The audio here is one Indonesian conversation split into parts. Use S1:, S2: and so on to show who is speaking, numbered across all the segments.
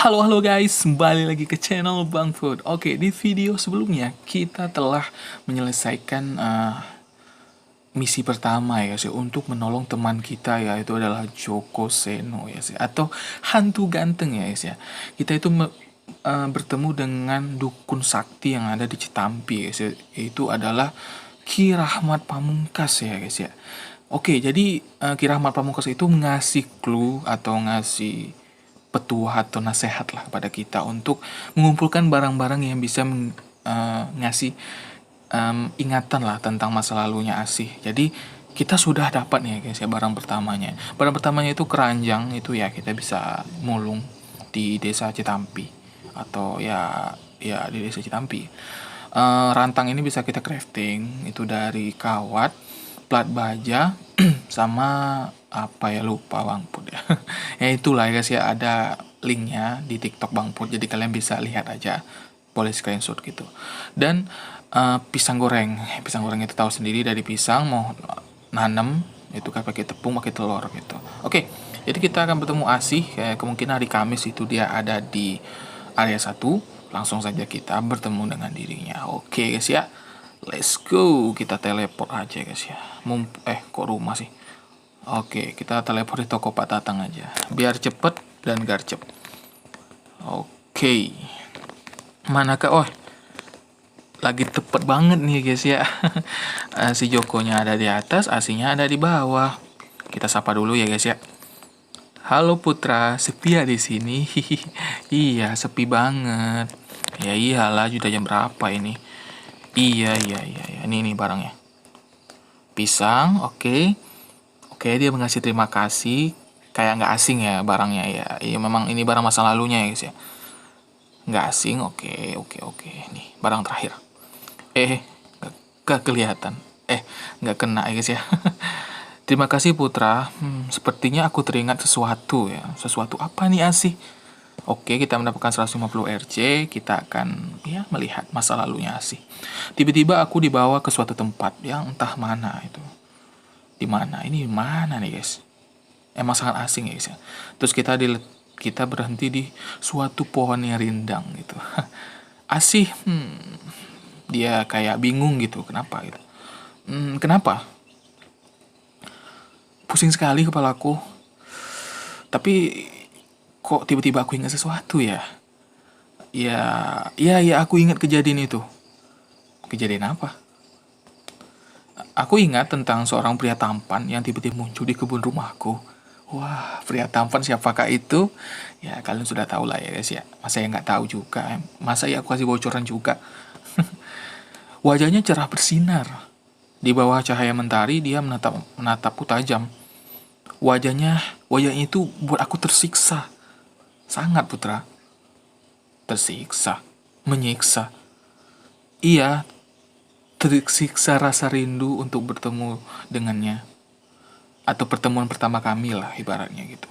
S1: Halo guys, kembali lagi ke channel Bang Food. Oke, di video sebelumnya kita telah menyelesaikan misi pertama ya sih untuk menolong teman kita yaitu adalah Joko Seno ya sih atau hantu ganteng ya guys ya. Kita itu bertemu dengan dukun sakti yang ada di Citampi ya sih. Itu adalah Ki Rahmat Pamungkas ya guys ya. Oke, jadi Ki Rahmat Pamungkas itu ngasih clue atau ngasih petua atau nasihat lah kepada kita untuk mengumpulkan barang-barang yang bisa ngasih ingatan lah tentang masa lalunya Asih. Jadi kita sudah dapat nih guys ya barang pertamanya. Barang pertamanya itu keranjang itu ya kita bisa mulung di desa Citampi atau ya di desa Citampi. Rantang ini bisa kita crafting itu dari kawat, plat baja, sama apa ya lupa Bang Put ya. Ya itulah ya guys ya ada linknya di TikTok Bang Put jadi kalian bisa lihat aja boleh screenshot gitu. Dan pisang goreng itu tahu sendiri dari pisang mau nanam itu kayak pakai tepung pakai telur gitu. Oke, jadi kita akan bertemu Asih kemungkinan hari Kamis itu dia ada di area 1. Langsung saja kita bertemu dengan dirinya. Oke guys ya, let's go, kita teleport aja guys ya. Kok rumah sih. Oke, kita teleport di toko Pak Tatang aja biar cepet dan garcep. Oke, manakah lagi tepat banget nih guys ya. Si Jokonya ada di atas, Asihnya ada di bawah. Kita sapa dulu ya guys ya. Halo Putra, sepi ya di sini. Iya, sepi banget. Ya iyalah, sudah jam berapa ini? Iya. Ini barangnya. Pisang, oke. Oke, dia mengasih terima kasih. Kayak nggak asing ya barangnya ya. Iya, memang ini barang masa lalunya ya guys ya. Nggak asing, oke. Nih, barang terakhir. Gak kelihatan. Nggak kena ya guys ya. Terima kasih Putra. Sepertinya aku teringat sesuatu ya. Sesuatu apa nih Asih? Oke, kita mendapatkan 150 RC. Kita akan ya melihat masa lalunya Asih. Tiba-tiba aku dibawa ke suatu tempat yang entah mana itu. Di mana? Ini mana nih guys? Emang sangat asing ya guys ya. Terus kita berhenti di suatu pohon yang rindang gitu. Asih, dia kayak bingung gitu, kenapa gitu. Kenapa? Pusing sekali kepalaku. Tapi kok tiba-tiba aku ingat sesuatu ya? Ya, aku ingat kejadian itu. Kejadian apa? Aku ingat tentang seorang pria tampan yang tiba-tiba muncul di kebun rumahku. Wah, pria tampan siapakah itu? Ya, kalian sudah tahu lah ya guys ya. Masa ya nggak tahu juga? Masa ya aku kasih bocoran juga? Wajahnya cerah bersinar. Di bawah cahaya mentari, dia menatapku tajam. Wajahnya itu buat aku tersiksa. Sangat, Putra. Tersiksa. Menyiksa. Iya, tersiksa rasa rindu untuk bertemu dengannya. Atau pertemuan pertama kami lah, ibaratnya gitu.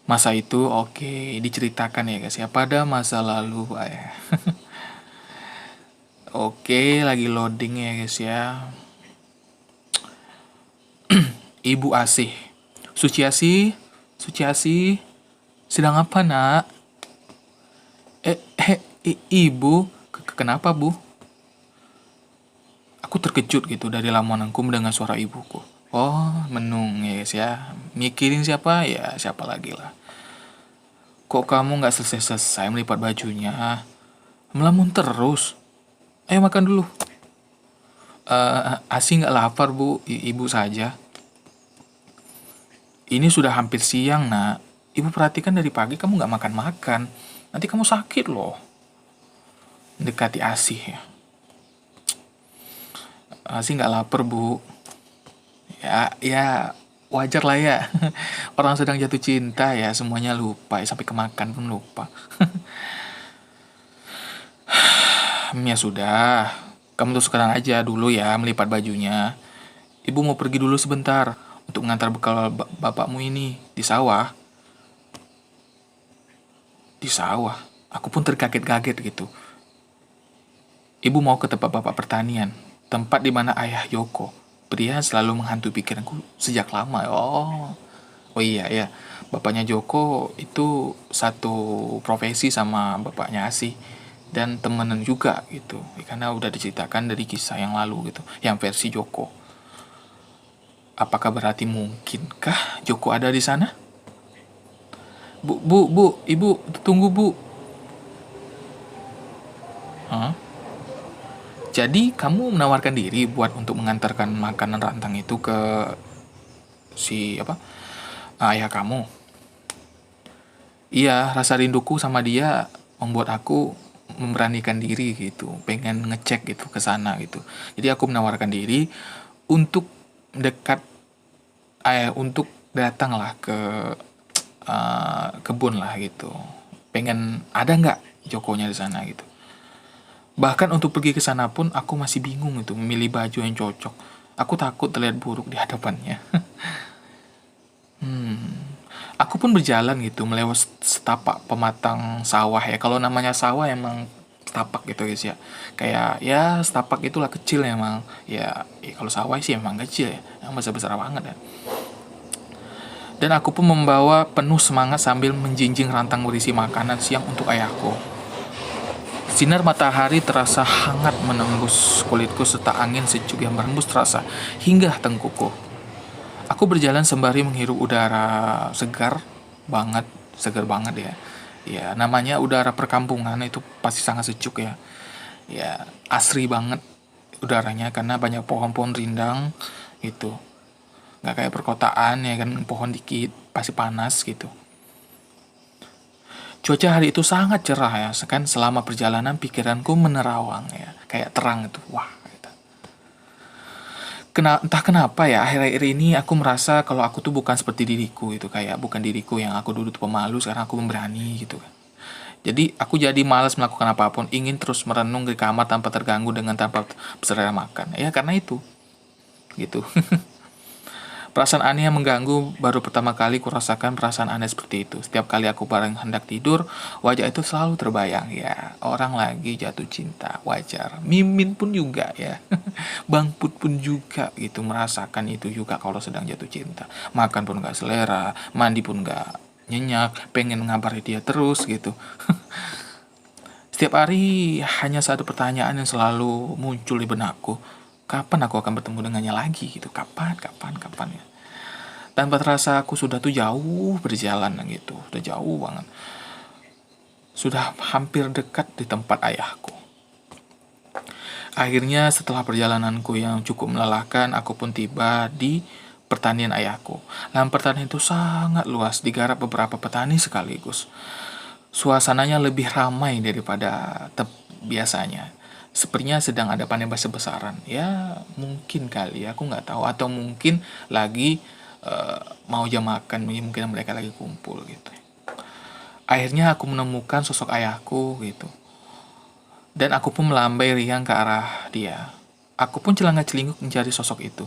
S1: Masa itu, oke, diceritakan ya guys ya. Pada masa lalu, ya. Oke, lagi loading ya guys ya. Ibu Asih. Suci Asih. Sedang apa nak? Ibu. Kenapa bu? Aku terkejut gitu dari lamunanku mendengar suara ibuku. Oh, menung ya guys ya. Mikirin siapa? Ya siapa lagi lah. Kok kamu gak selesai-selesai melipat bajunya? Melamun terus. Ayo makan dulu. Asih gak lapar bu, ibu saja. Ini sudah hampir siang nak. Ibu perhatikan dari pagi kamu gak makan-makan. Nanti kamu sakit loh. Dekati Asih ya. Asih gak lapar bu. Ya wajar lah ya. Orang sedang jatuh cinta ya semuanya lupa. Sampai kemakan pun lupa. Ya sudah, kamu tuh sekarang aja dulu ya melipat bajunya. Ibu mau pergi dulu sebentar untuk mengantar bekal bapakmu ini di sawah. Di sawah? Aku pun terkaget-kaget gitu. Ibu mau ke tempat bapak pertanian, tempat di mana ayah Yoko, pria yang selalu menghantui pikiranku sejak lama. Oh Oh iya ya, bapaknya Joko itu satu profesi sama bapaknya Asih dan temenan juga gitu. Karena udah diceritakan dari kisah yang lalu gitu, yang versi Joko. Apakah berarti mungkinkah Joko ada di sana? Ibu, tunggu bu. Hah? Jadi kamu menawarkan diri buat untuk mengantarkan makanan rantang itu ke si apa ayah kamu? Iya, rasa rinduku sama dia membuat aku memberanikan diri gitu, pengen ngecek gitu ke sana gitu. Jadi aku menawarkan diri untuk dekat, untuk datang lah ke kebun lah gitu. Pengen ada nggak Jokonya di sana gitu. Bahkan untuk pergi ke sana pun aku masih bingung itu memilih baju yang cocok. Aku takut terlihat buruk di hadapannya. Aku pun berjalan gitu melewati setapak pematang sawah ya. Kalau namanya sawah emang setapak gitu guys ya. Kayak ya setapak itulah kecil emang. Ya kalau sawah sih emang kecil ya. Yang besar-besar banget ya. Dan aku pun membawa penuh semangat sambil menjinjing rantang berisi makanan siang untuk ayahku. Sinar matahari terasa hangat menembus kulitku serta angin sejuk yang berembus terasa hingga tengkuku. Aku berjalan sembari menghirup udara segar banget ya. Ya, namanya udara perkampungan itu pasti sangat sejuk ya. Ya, asri banget udaranya karena banyak pohon-pohon rindang gitu. Nggak kayak perkotaan ya kan, pohon dikit pasti panas gitu. Cuaca hari itu sangat cerah ya, kan selama perjalanan pikiranku menerawang ya, kayak terang itu, wah. Gitu. Entah kenapa ya, akhir-akhir ini aku merasa kalau aku tuh bukan seperti diriku itu, kayak bukan diriku yang aku dulu tuh pemalu, sekarang aku memberani gitu kan. Jadi aku jadi malas melakukan apapun, ingin terus merenung di kamar tanpa terganggu dengan tanpa berselera makan. Ya karena itu, gitu. Perasaan aneh yang mengganggu baru pertama kali kurasakan perasaan aneh seperti itu. Setiap kali aku bareng hendak tidur, wajah itu selalu terbayang. Ya, orang lagi jatuh cinta, wajar. Mimin pun juga ya. Bang Put pun juga gitu merasakan itu juga kalau sedang jatuh cinta. Makan pun gak selera, mandi pun gak nyenyak, pengen ngabari dia terus gitu. Setiap hari hanya satu pertanyaan yang selalu muncul di benakku. Kapan aku akan bertemu dengannya lagi gitu? Kapan ya? Tanpa terasa aku sudah tuh jauh berjalan gitu. Udah jauh banget. Sudah hampir dekat di tempat ayahku. Akhirnya setelah perjalananku yang cukup melelahkan, aku pun tiba di pertanian ayahku. Lahan pertanian itu sangat luas, digarap beberapa petani sekaligus. Suasananya lebih ramai daripada biasanya. Sepertinya sedang ada panen besar-besaran. Ya mungkin kali ya, aku nggak tahu. Atau mungkin lagi mau jam makan, mungkin mereka lagi kumpul gitu. Akhirnya aku menemukan sosok ayahku gitu. Dan aku pun melambai riang ke arah dia. Aku pun celangak-celinguk mencari sosok itu.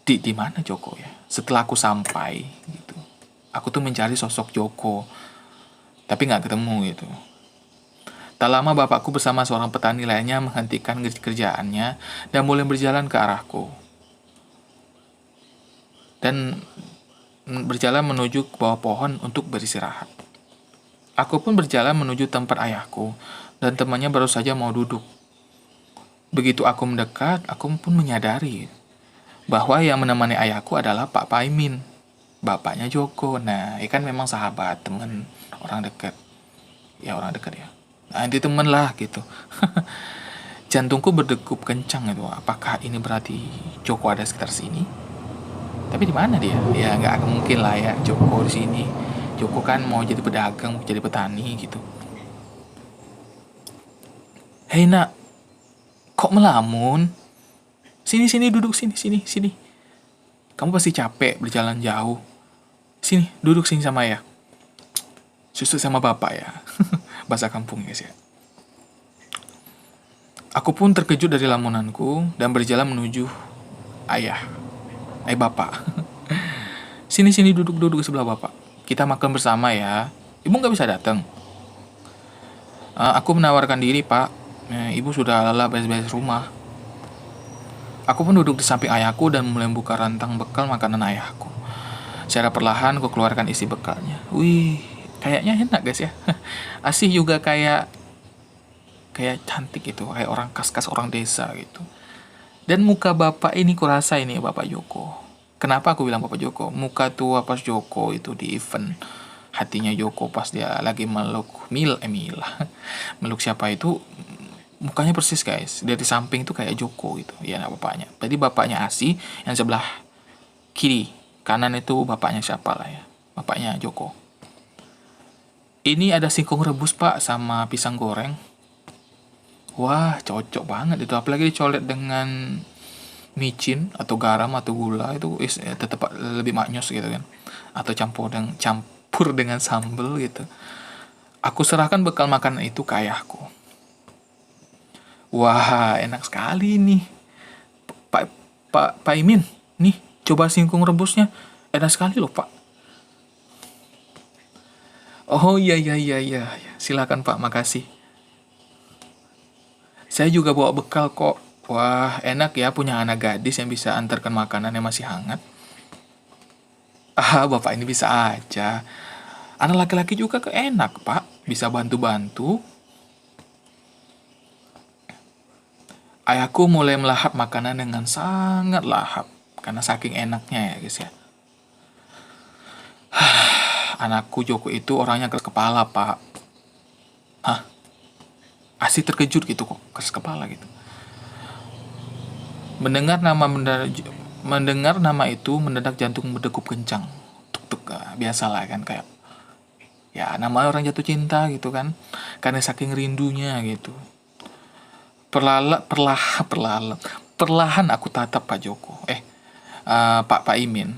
S1: Di mana Joko ya? Setelah aku sampai gitu. Aku tuh mencari sosok Joko. Tapi nggak ketemu gitu. Tak lama bapakku bersama seorang petani lainnya menghentikan kerjaannya dan mulai berjalan ke arahku. Dan berjalan menuju ke bawah pohon untuk beristirahat. Aku pun berjalan menuju tempat ayahku dan temannya baru saja mau duduk. Begitu aku mendekat, aku pun menyadari bahwa yang menemani ayahku adalah Pak Paimin, bapaknya Joko. Nah, ini kan memang sahabat, teman, orang dekat. Ya, orang dekat ya. Nah, itu temen lah gitu. Jantungku berdegup kencang itu. Apakah ini berarti Joko ada sekitar sini? Tapi di mana dia? Ya nggak akan mungkin lah ya Joko di sini. Joko kan mau jadi pedagang, mau jadi petani gitu. Hei nak, kok melamun? Sini duduk sini. Kamu pasti capek berjalan jauh. Sini, duduk sini sama ya. Susu sama bapak ya. Bahasa kampung guys ya. Aku pun terkejut dari lamunanku dan berjalan menuju ayah. Bapak. Sini duduk sebelah bapak. Kita makan bersama ya. Ibu nggak bisa datang. Aku menawarkan diri pak. Ibu sudah lelah beres-beres rumah. Aku pun duduk di samping ayahku dan mulai buka rantang bekal makanan ayahku. Secara perlahan ku keluarkan isi bekalnya. Wih, kayaknya enak guys ya. Asih juga kayak kayak cantik gitu, kayak orang kas-kas orang desa gitu. Dan muka bapak ini kurasa ini Bapak Joko. Kenapa aku bilang Bapak Joko? Muka tua pas Joko itu di event hatinya Joko pas dia lagi meluk Mila. Meluk siapa itu, mukanya persis guys. Dari samping itu kayak Joko gitu. Ya bapaknya. Jadi bapaknya Asi, yang sebelah kiri. Kanan itu bapaknya siapa lah ya. Bapaknya Joko. Ini ada singkong rebus pak sama pisang goreng. Wah, cocok banget itu. Apalagi dicolet dengan micin atau garam atau gula itu tetap lebih maknyos gitu kan. Atau campur dengan sambal gitu. Aku serahkan bekal makanan itu ke ayahku. Wah, enak sekali nih. Pak Pak Imin, nih coba singkong rebusnya. Enak sekali loh, Pak. Oh iya iya iya iya. Silakan Pak, makasih. Saya juga bawa bekal kok. Wah, enak ya punya anak gadis yang bisa antarkan makanan yang masih hangat. Ah, bapak ini bisa aja. Anak laki-laki juga enak, Pak. Bisa bantu-bantu. Ayahku mulai melahap makanan dengan sangat lahap. Karena saking enaknya ya, guys ya. Anakku Joko itu orangnya keras kepala, Pak. Hah? Asik terkejut gitu kok, keras kepala gitu. Mendengar nama itu mendadak jantung berdegup kencang. Tuk tuk, biasalah kan kayak ya nama orang jatuh cinta gitu kan. Karena saking rindunya gitu. Perlahan aku tatap Pak Joko. Pak Imin.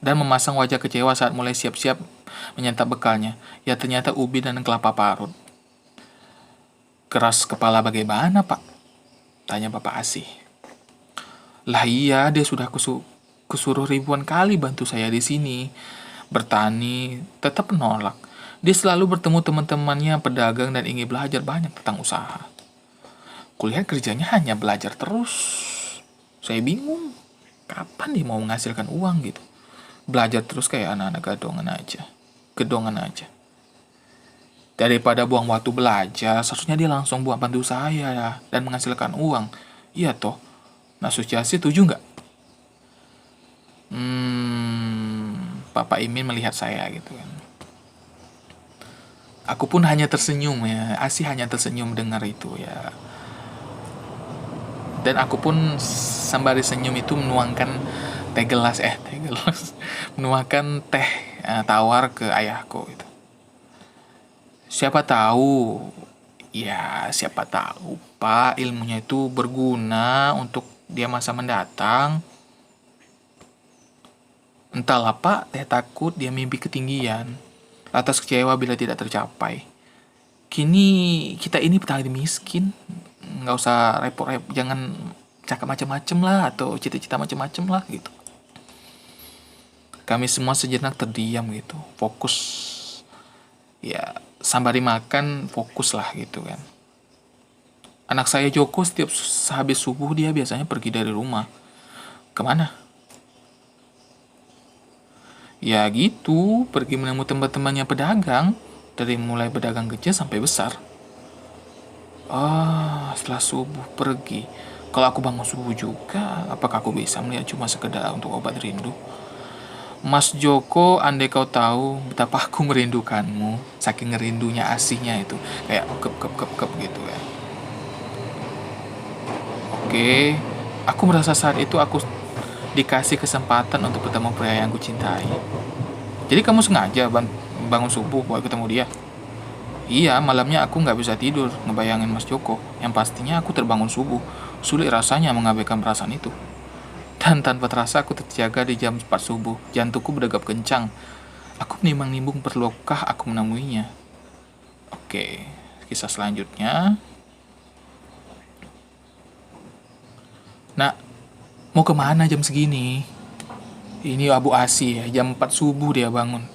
S1: Dan memasang wajah kecewa saat mulai siap-siap menyantap bekalnya. Ya ternyata ubi dan kelapa parut. Keras kepala bagaimana, Pak? Tanya Bapak Asih. Lah iya, dia sudah kusuruh ribuan kali bantu saya di sini. Bertani, tetap menolak. Dia selalu bertemu teman-temannya pedagang dan ingin belajar banyak tentang usaha. Kulihat kerjanya hanya belajar terus. Saya bingung, kapan dia mau menghasilkan uang gitu. Belajar terus kayak anak-anak Gedongan aja. Daripada buang waktu belajar, seharusnya dia langsung buat bantu saya ya, dan menghasilkan uang. Iya toh. Nah, Suciasi setuju nggak? Bapak Imin melihat saya gitu kan. Aku pun hanya tersenyum ya. Asih hanya tersenyum dengar itu ya. Dan aku pun sembari senyum itu menuangkan teh gelas. Menuangkan teh tawar ke ayahku gitu. Siapa tahu, ya siapa tahu Pak ilmunya itu berguna untuk dia masa mendatang. Entahlah Pak, teh takut dia mimpi ketinggian, atas kecewa bila tidak tercapai. Kini kita ini petani miskin, nggak usah repot-repot, jangan cakap macam-macam lah atau cita-cita macam-macam lah gitu. Kami semua sejenak terdiam gitu, fokus. Ya, sembari makan fokus lah gitu kan. Anak saya Joko setiap habis subuh dia biasanya pergi dari rumah. Kemana? Ya gitu, pergi menemui teman-temannya pedagang. Dari mulai pedagang kecil sampai besar. Setelah subuh pergi. Kalau aku bangun subuh juga, apakah aku bisa melihat cuma sekedar untuk obat rindu? Mas Joko, andai kau tahu betapa aku merindukanmu. Saking ngerindunya asihnya itu. Kayak kep gitu ya. Oke, aku merasa saat itu aku dikasih kesempatan untuk bertemu pria yang kucintai. Jadi kamu sengaja bangun subuh buat ketemu dia? Iya, malamnya aku nggak bisa tidur ngebayangin Mas Joko. Yang pastinya aku terbangun subuh. Sulit rasanya mengabaikan perasaan itu. Dan tanpa terasa aku terjaga di jam 4 subuh. Jantungku berdegap kencang. Aku menimbang-nimbang perlukah aku menemuinya. Oke, kisah selanjutnya. Nah, mau kemana jam segini? Ini Abu Asi ya, jam 4 subuh dia bangun.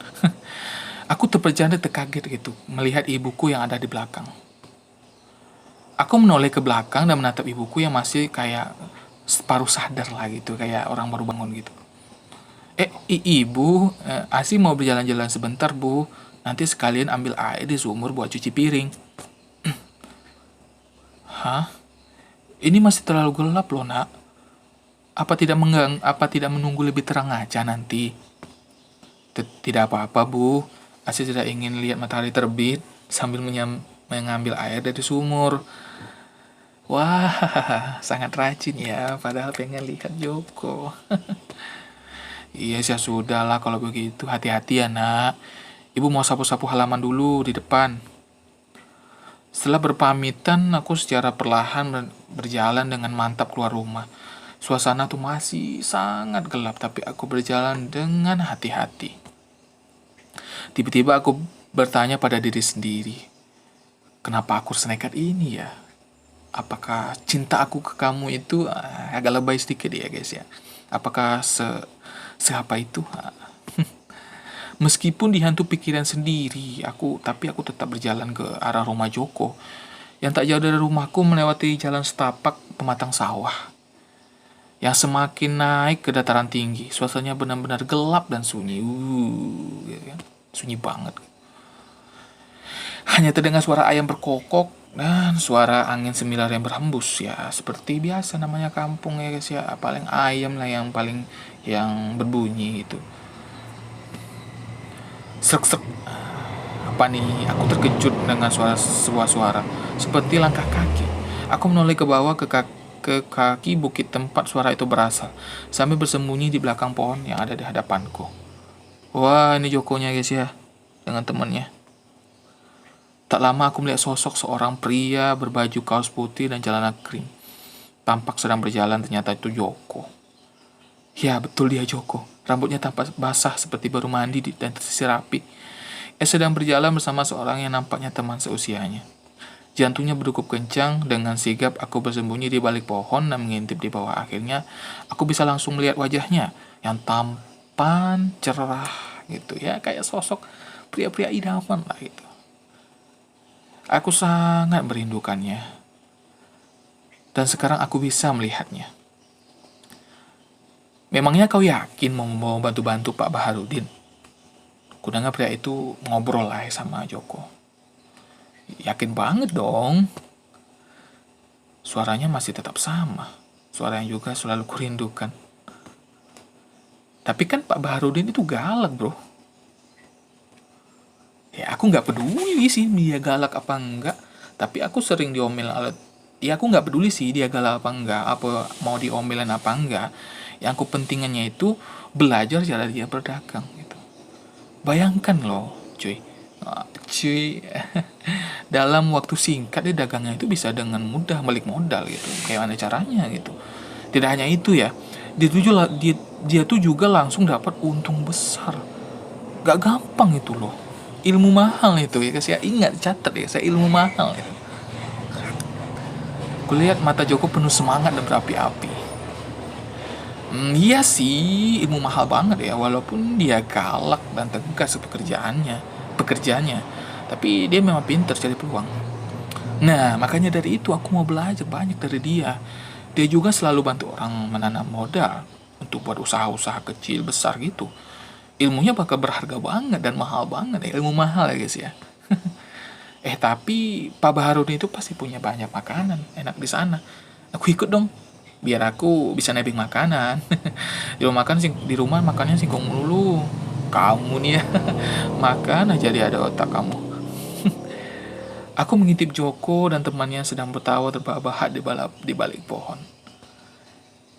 S1: Aku terkaget gitu, melihat ibuku yang ada di belakang. Aku menoleh ke belakang dan menatap ibuku yang masih kayak separuh sadar lah gitu, kayak orang baru bangun gitu. Ibu, Asi mau berjalan-jalan sebentar, Bu. Nanti sekalian ambil air di sumur buat cuci piring. Hah? Ini masih terlalu gelap loh, Nak. Apa tidak menunggu lebih terang aja nanti? Tidak apa-apa, Bu. Asi tidak ingin lihat matahari terbit sambil mengambil air dari sumur. Wah, sangat rajin ya, padahal pengen lihat Joko. Iya sih, sudah lah kalau begitu. Hati-hati ya, Nak. Ibu mau sapu-sapu halaman dulu di depan. Setelah berpamitan, aku secara perlahan berjalan dengan mantap keluar rumah. Suasana tuh masih sangat gelap, tapi aku berjalan dengan hati-hati. Tiba-tiba aku bertanya pada diri sendiri, kenapa aku senekat ini ya? Apakah cinta aku ke kamu itu agak lebay sedikit ya guys ya? Apakah seapa itu? Meskipun dihantu pikiran sendiri, tapi aku tetap berjalan ke arah rumah Joko. Yang tak jauh dari rumahku melewati jalan setapak pematang sawah. Yang semakin naik ke dataran tinggi, suasananya benar-benar gelap dan sunyi. Gitu kan? Sunyi banget. Hanya terdengar suara ayam berkokok dan suara angin semilar yang berhembus ya. Seperti biasa namanya kampung ya guys ya. Paling ayam lah yang berbunyi gitu. Sek-sek. Apa nih? Aku terkejut dengan sebuah suara seperti langkah kaki. Aku menoleh ke bawah ke kaki bukit tempat suara itu berasal, sambil bersembunyi di belakang pohon yang ada di hadapanku. Wah, ini Jokonya guys ya, dengan temannya. Tak lama aku melihat sosok seorang pria berbaju kaos putih dan celana krim. Tampak sedang berjalan, ternyata itu Joko. Ya, betul dia Joko. Rambutnya tampak basah seperti baru mandi dan tersisir rapi. Ia sedang berjalan bersama seorang yang nampaknya teman seusianya. Jantungnya berdegup kencang. Dengan sigap aku bersembunyi di balik pohon dan mengintip di bawah. Akhirnya aku bisa langsung melihat wajahnya yang tampan, cerah gitu ya, kayak sosok pria-pria idaman lah gitu. Aku sangat merindukannya. Dan sekarang aku bisa melihatnya. Memangnya kau yakin mau bantu-bantu Pak Baharudin? Kudengar pria itu ngobrol lah sama Joko. Yakin banget dong. Suaranya masih tetap sama. Suara yang juga selalu kurindukan. Tapi kan Pak Baharudin itu galak bro. Ya aku gak peduli sih dia galak apa enggak. Tapi aku sering diomel. Ya aku gak peduli sih dia galak apa enggak. Apa mau diomelin apa enggak. Yang aku pentingannya itu belajar cara dia berdagang gitu. Bayangkan loh cuy. Dalam waktu singkat dia dagangnya itu bisa dengan mudah balik modal gitu. Kayak mana caranya gitu. Tidak hanya itu ya. Dia tuh juga langsung dapat untung besar. Gak gampang itu loh. Ilmu mahal itu ya guys ya. Ingat catat ya, saya ilmu mahal itu. Kulihat mata Joko penuh semangat dan berapi-api. Iya sih, ilmu mahal banget ya, walaupun dia galak dan tegas pekerjaannya. Tapi dia memang pintar cari peluang. Nah, makanya dari itu aku mau belajar banyak dari dia. Dia juga selalu bantu orang menanam modal untuk buat usaha-usaha kecil besar gitu. Ilmunya bakal berharga banget dan mahal banget ya, ilmu mahal ya guys ya. Tapi Pak Baharudin itu pasti punya banyak makanan enak di sana. Aku ikut dong, biar aku bisa nebeng makanan. Di rumah makannya singkong melulu. Kamu nih ya, makan aja dia ada otak kamu. Aku mengintip Joko dan temannya sedang bertawa terbahak-bahak di balik pohon.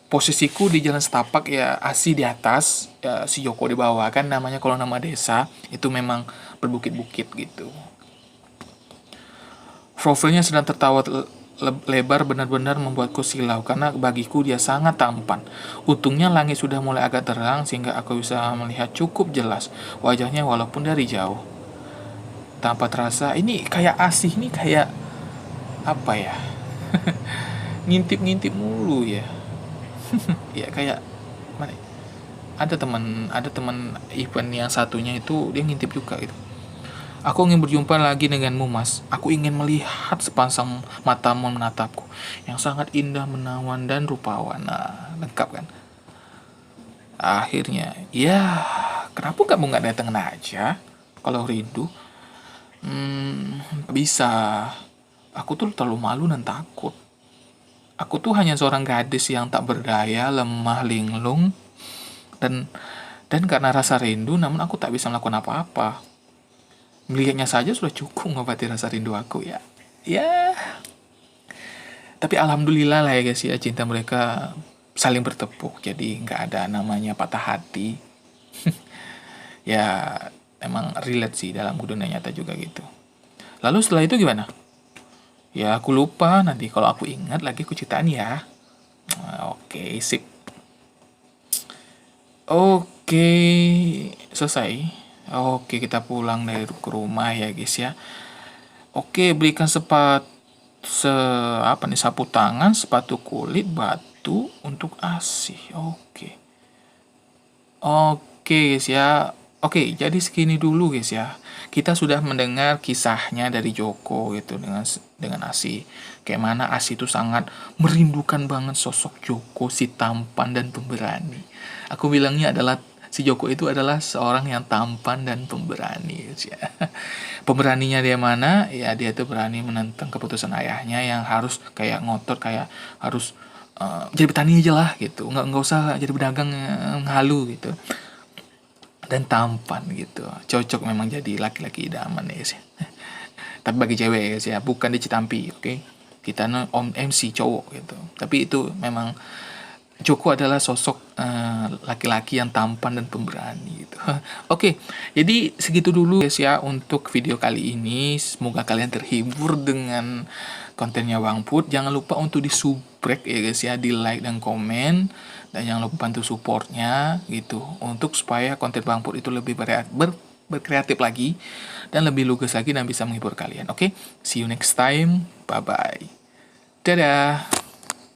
S1: Posisiku di jalan setapak ya, Asi di atas, ya, si Joko di bawah. Kan namanya kalau nama desa itu memang berbukit-bukit gitu. Profilnya sedang tertawa lebar benar-benar membuatku silau karena bagiku dia sangat tampan. Untungnya langit sudah mulai agak terang sehingga aku bisa melihat cukup jelas wajahnya walaupun dari jauh. Tanpa terasa ini kayak Asih nih kayak apa ya? Ngintip-ngintip mulu ya. Ya kayak mana? Ada teman event yang satunya itu dia ngintip juga gitu. Aku ingin berjumpa lagi denganmu, Mas. Aku ingin melihat sepasang matamu menatapku, yang sangat indah, menawan, dan rupawan. Nah, lengkap kan? Akhirnya, ya kenapa kamu nggak datang aja kalau rindu? Nggak bisa. Aku tuh terlalu malu dan takut. Aku tuh hanya seorang gadis yang tak berdaya, lemah, linglung, dan karena rasa rindu, namun aku tak bisa melakukan apa-apa. Melihatnya saja sudah cukup mengobati rasa rindu aku ya. Ya, tapi alhamdulillah lah ya guys ya, cinta mereka saling bertepuk. Jadi nggak ada namanya patah hati. Ya, emang relate sih dalam dunia nyata juga gitu. Lalu setelah itu gimana? Ya aku lupa, nanti kalau aku ingat lagi aku ceritain ya. Oke, sip. Oke, selesai. Oke, kita pulang dari ke rumah ya guys ya. Oke, belikan se apa nih, sapu tangan, sepatu kulit, batu untuk ASI. Oke. Oke guys ya. Oke, jadi segini dulu guys ya. Kita sudah mendengar kisahnya dari Joko gitu dengan Asi. Kayak mana Asi itu sangat merindukan banget sosok Joko, si tampan dan pemberani. Aku bilangnya adalah si Joko itu adalah seorang yang tampan dan pemberani guys ya. Pemberaninya dia mana? Ya dia tuh berani menentang keputusan ayahnya yang harus kayak ngotot, kayak harus jadi petani aja lah gitu, nggak usah jadi pedagang yang halu gitu, dan tampan gitu, cocok memang jadi laki-laki idaman ya guys ya. Tapi bagi cewek ya guys ya, bukan di Citampi, oke? Kita om MC cowok gitu, tapi itu memang Joko adalah sosok laki-laki yang tampan dan pemberani gitu. Oke, jadi segitu dulu guys ya untuk video kali ini. Semoga kalian terhibur dengan kontennya Bang Put. Jangan lupa untuk disubrek ya guys ya, di like dan komen. Dan jangan lupa bantu supportnya gitu, untuk supaya konten Bang Put itu lebih berkreatif lagi dan lebih lugas lagi dan bisa menghibur kalian. Oke, see you next time. Bye-bye. Dadah.